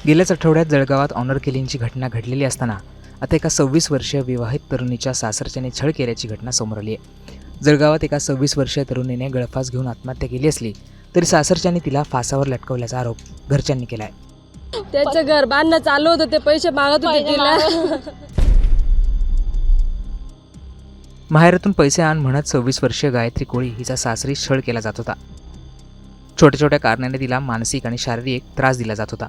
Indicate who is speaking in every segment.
Speaker 1: गेल्याच आठवड्यात जळगावात ऑनर किलिंगची घटना घडलेली असताना आता एका 26 वर्षीय विवाहित तरुणीच्या सासरच्याने छळ केल्याची घटना समोर आली आहे. जळगावात एका 26 वर्षीय तरुणीने गळफास घेऊन आत्महत्या केली असली तरी सासरच्याने तिला फासावर लटकवल्याचा आरोप घरच्यांनी केला आहे.
Speaker 2: त्याचं घर बांधणं चालू होतं, ते पैसे मागत होते तिला.
Speaker 1: माहेरातून पैसे आण म्हणत 26 वर्षीय गायत्री कोळी हिचा सासरी छळ केला जात होता. छोट्या छोट्या कारणाने तिला मानसिक आणि शारीरिक त्रास दिला जात होता.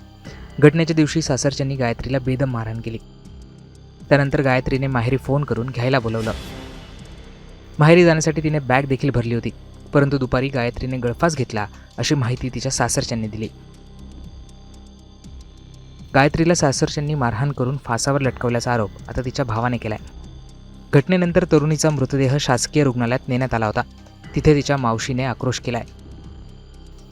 Speaker 1: घटनेच्या दिवशी सासरच्यांनी गायत्रीला बेदम मारहाण केली. त्यानंतर गायत्रीने माहेरी फोन करून घ्यायला बोलवलं. माहेरी जाण्यासाठी तिने बॅग देखील भरली होती, परंतु दुपारी गायत्रीने गळफास घेतला अशी माहिती तिच्या सासरच्यांनी दिली. गायत्रीला सासरच्यांनी मारहाण करून फासावर लटकवल्याचा आरोप आता तिच्या भावाने केलाय. घटनेनंतर तरुणीचा मृतदेह शासकीय रुग्णालयात नेण्यात आला होता. तिथे तिच्या मावशीने आक्रोश केलाय.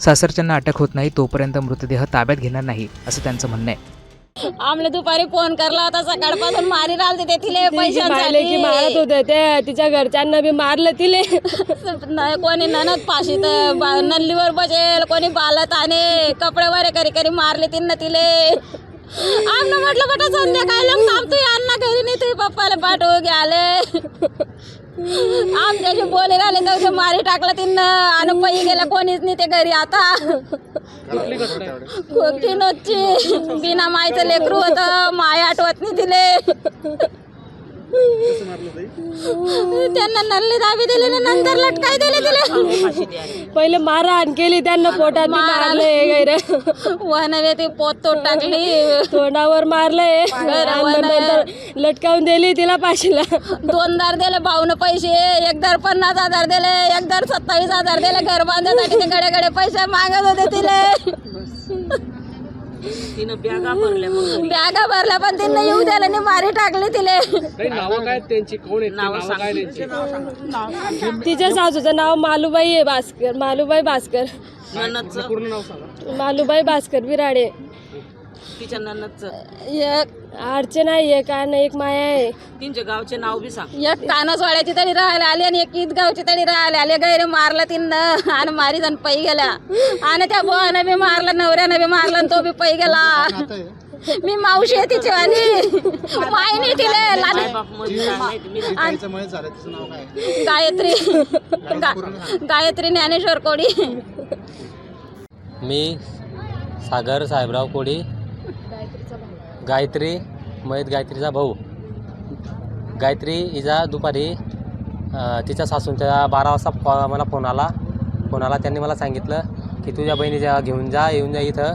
Speaker 1: सासरच्यांना अटक होत नाही तोपर्यंत मृतदेह ताब्यात घेणार नाही असं त्यांचं म्हणणं आहे.
Speaker 3: आमने दुपारी फोन करला होता, सकाळपासून मारी राहते ते तिले
Speaker 2: की
Speaker 3: पैशांसाठी.
Speaker 2: मारत होते ते, तिच्या घरच्यांना बी मारलं तिले.
Speaker 3: कोणी ननद फाशी तर नल्लीवर बसेल, कोणी बालत आणि कपडे वरे करी करी मारले तिनं तिले. आमनं म्हटलं बेटा संध्याकाळी लोक थांबतो यांना घरी नाही, तुझ्या पप्पाला पाठवू गेले. आमच्याशी बोले राहिले तर मारी टाकलं तिनं आणि पै गेलं, कोणीच नाही ते घरी आता. किनोची बिना मायचं लेकरू होतं, माय आठवत नाही तिले. त्यांना नल्ली दाबी दिली ना, नंतर लटकाई दिली तिले.
Speaker 2: पहिले मारहाण केली त्यांना, पोटात मारले,
Speaker 3: वनवे ती पोत तोड टाकली,
Speaker 2: तोंडावर मारलंय, लटकावून दिली तिला फाशीला.
Speaker 3: 2 दिले भाऊन पैसे, एकदार 50,000 दिले, एकदार 27,000 दिले. घर बांधण्यासाठी ते गडे गडे पैसे मागत होते तिले.
Speaker 4: तिनं बॅगा भरल्या, मग
Speaker 3: बॅगा भरल्या पण तिने येऊ द्यायला नाही, मारी टाकली तिले.
Speaker 2: तिच्या सासूचं नाव मालूबाई आहे, भास्कर, मालूबाई भास्कर,
Speaker 4: ननदचं
Speaker 2: मालूबाई भास्कर बिराडे.
Speaker 4: तिच्या ननदचं
Speaker 3: एक
Speaker 2: अर्चना आहे, कान एक माया आहे.
Speaker 4: तिच्या गावचे नाव बी सांग.
Speaker 3: एक कानसवाड्याची तरी राहायला आली आणि एक ईदगावची तरी राहायला आले. गैर मारलं तिनं आणि मारी जाऊन पै गेल्या. आणि त्या भावानं बी मारलं, नवऱ्यानं बी मारलं आणि तो बी पै गेला. मी मावशी आहे तिची आणि माय नाही तिले गायत्री गायत्री ज्ञानेश्वर कोडी.
Speaker 5: मी सागर साहेबराव कोडी, गायत्री मयत गायत्रीचा भाऊ. गायत्री हिचा दुपारी तिच्या सासूंच्या 12 वाजता मला फोन आला. त्यांनी मला सांगितलं की तुझ्या बहिणीच्या घेऊन येऊन जा इथं.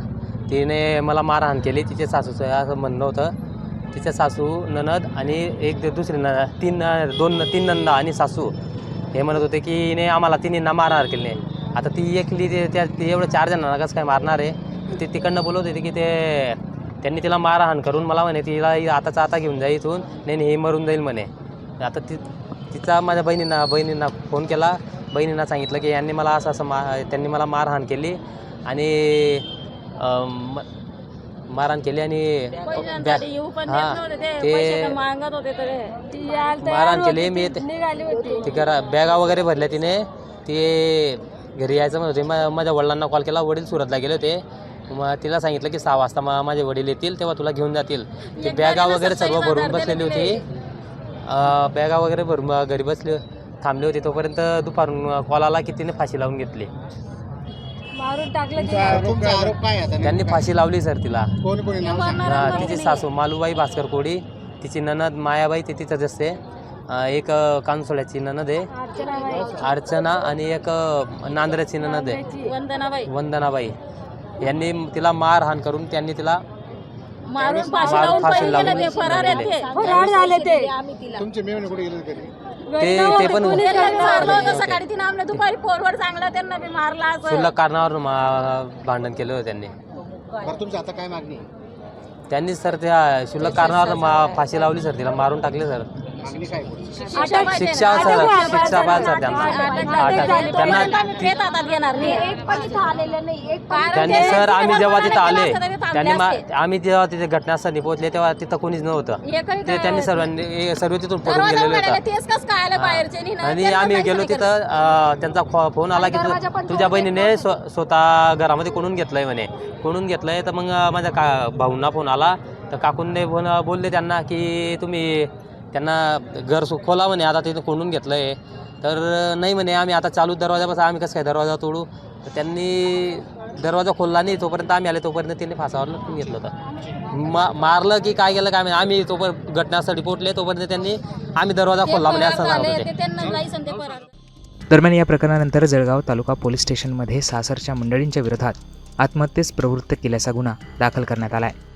Speaker 5: तिने मला मारहाण केली. तिच्या सासूचं असं म्हणणं होतं. तिच्या सासू, ननद आणि एक दुसरी तीन नंदा आणि सासू हे म्हणत होते की हिने आम्हाला तिन्हींना मारहाण केली नाही. आता ती एकली ते एवढं 4 जणांना कसं काय मारणार आहे. ते तिकडनं बोलत होते की त्यांनी तिला मारहाण करून मला म्हणे तिला आताचा आता घेऊन जा इथून, नाही हे मरून जाईल म्हणे. आता तिचा माझ्या बहिणींना फोन केला. बहिणींना सांगितलं की यांनी मला त्यांनी मला मारहाण केली आणि मारहाण केली आणि ते मारहाण केली. मी ते बॅगा वगैरे भरल्या तिने. ते घरी यायचं म्हणत होते. माझ्या वडिलांना कॉल केला. वडील सुरतला गेले होते. मग तिला सांगितलं की 6 वाजता माझे वडील येतील तेव्हा तुला घेऊन जातील. ती बॅगा वगैरे सर्व भरून बसलेली होती. बॅगा वगैरे भरून घरी थांबली होती. तोपर्यंत दुपारून कॉल आला की तिने फाशी लावून घेतली.
Speaker 2: मारून टाकलं.
Speaker 5: त्यांनी फाशी लावली सर तिला. तिची सासू मालूबाई भास्कर कोडी, तिची ननद मायाबाई ते तिथंच असते. एक कानसोळ्याची ननद आहे अर्चना आणि एक नांदऱ्याची ननद आहे वंदनाबाई. यांनी तिला मारहाण करून त्यांनी तिला
Speaker 3: मारून फाशी लावून
Speaker 2: फरार झाले ते.
Speaker 5: ते पण
Speaker 3: सकाळी तिने आमने दुपारी फोनवर सांगलं, त्यांना बी मारला.
Speaker 5: क्षुल्लक कारणावर भांडण केलं होतं त्यांनी.
Speaker 6: आता काय मागणी?
Speaker 5: त्यांनी सर त्या क्षुल्लक कारणावर फाशी लावली सर तिला, मारून टाकले सर. शिक्षा पाहिजे सर त्यांना. त्यांनी सर आम्ही जेव्हा तिथं आले
Speaker 3: थांबले असते.
Speaker 5: आम्ही जेव्हा तिथे घटनास्थळी पोहोचले तेव्हा तिथं कोणीच नव्हतं.
Speaker 3: एकही
Speaker 5: ते त्यांनी सर्व तिथून पळून
Speaker 3: दरवाजा
Speaker 5: गेलेले
Speaker 3: उघडायला
Speaker 5: होतं.
Speaker 3: तेच कसं काय आलं बाहेरचे नि ना,
Speaker 5: आणि
Speaker 3: त्यांना
Speaker 5: आम्ही
Speaker 3: काहीच
Speaker 5: गेलो
Speaker 3: नाही केलं.
Speaker 5: तिथं त्यांचा फोन आला की
Speaker 3: दरवाजा पण
Speaker 5: तुझ्या
Speaker 3: तोडले,
Speaker 5: बहिणीने स्वतः घरामध्ये कोणून घेतलंय म्हणे. कोणून घेतलंय तर मग माझ्या भाऊंना फोन आला तर काकूंनी बोलले त्यांना की तुम्ही त्यांना घर खोला म्हणे, आता तिथं कोणून घेतलंय. तर नाही म्हणे आम्ही आता चालू दरवाजापासून आम्ही कसं काय दरवाजा तोडू. तर त्यांनी दरवाजा खोलला नाही. तोपर्यंत आम्ही आले तोपर्यंत त्यांनी फासावर लटकून घेतलं होतं. मारलं की काय केलं काय माहिती. आम्ही तोपर्यंत घटनास्थळी पोहोचले तोपर्यंत त्यांनी आम्ही दरवाजा
Speaker 3: ते
Speaker 5: खोलला म्हणे
Speaker 3: फरार
Speaker 5: असं सांगत
Speaker 3: झाले,
Speaker 5: होते.
Speaker 3: ते त्यांना लायसन ते फरार.
Speaker 1: दरम्यान या प्रकरणानंतर जळगाव तालुका पोलीस स्टेशनमध्ये सासरच्या मंडळींच्या विरोधात आत्महत्येस प्रवृत्त केल्याचा गुन्हा दाखल करण्यात आला आहे.